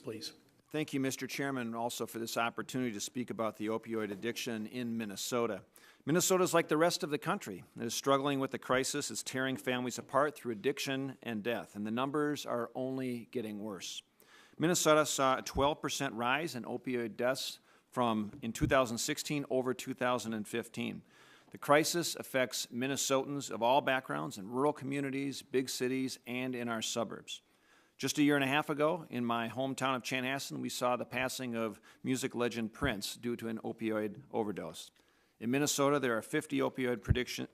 please. Thank you, Mr. Chairman, also for this opportunity to speak about the opioid addiction in Minnesota. Minnesota is like the rest of the country. It is struggling with the crisis. It's tearing families apart through addiction and death, and the numbers are only getting worse. Minnesota saw a 12% rise in opioid deaths in 2016 over 2015. The crisis affects Minnesotans of all backgrounds in rural communities, big cities, and in our suburbs. Just a year and a half ago, in my hometown of Chanhassen, we saw the passing of music legend Prince due to an opioid overdose. In Minnesota, there are 50 opioid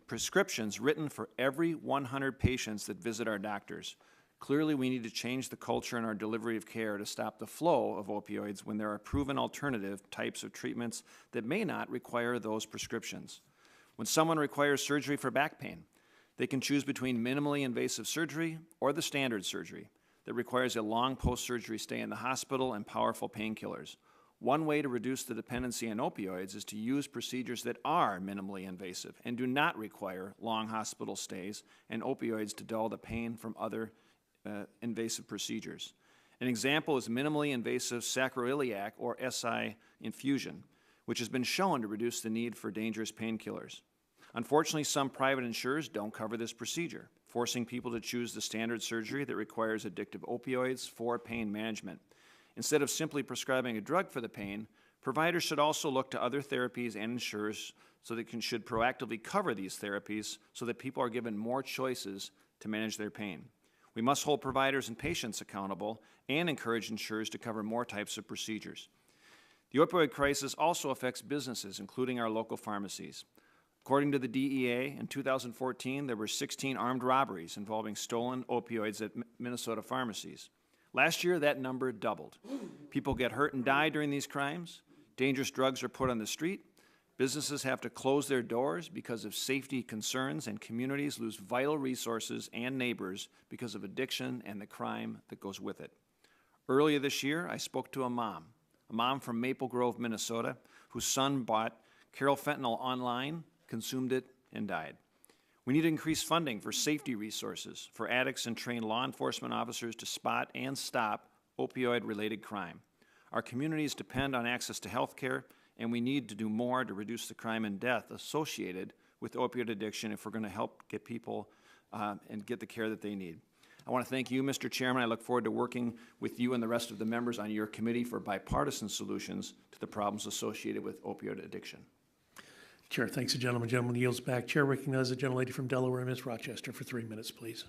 prescriptions written for every 100 patients that visit our doctors. Clearly, we need to change the culture in our delivery of care to stop the flow of opioids when there are proven alternative types of treatments that may not require those prescriptions. When someone requires surgery for back pain, they can choose between minimally invasive surgery or the standard surgery that requires a long post-surgery stay in the hospital and powerful painkillers. One way to reduce the dependency on opioids is to use procedures that are minimally invasive and do not require long hospital stays and opioids to dull the pain from other invasive procedures. An example is minimally invasive sacroiliac or SI infusion, which has been shown to reduce the need for dangerous painkillers. Unfortunately, some private insurers don't cover this procedure, forcing people to choose the standard surgery that requires addictive opioids for pain management. Instead of simply prescribing a drug for the pain, providers should also look to other therapies and insurers so they should proactively cover these therapies so that people are given more choices to manage their pain. We must hold providers and patients accountable and encourage insurers to cover more types of procedures. The opioid crisis also affects businesses, including our local pharmacies. According to the DEA, in 2014, there were 16 armed robberies involving stolen opioids at Minnesota pharmacies. Last year, that number doubled. People get hurt and die during these crimes. Dangerous drugs are put on the street. Businesses have to close their doors because of safety concerns, and communities lose vital resources and neighbors because of addiction and the crime that goes with it. Earlier this year, I spoke to a mom from Maple Grove, Minnesota, whose son bought Carol fentanyl online, consumed it, and died. We need to increase funding for safety resources for addicts and train law enforcement officers to spot and stop opioid-related crime. Our communities depend on access to health care, and we need to do more to reduce the crime and death associated with opioid addiction if we're going to help get people and get the care that they need. I want to thank you, Mr. Chairman. I look forward to working with you and the rest of the members on your committee for bipartisan solutions to the problems associated with opioid addiction. Chair, thanks the gentleman. Gentleman yields back. Chair recognizes the gentlelady from Delaware, Ms. Rochester, for 3 minutes, please.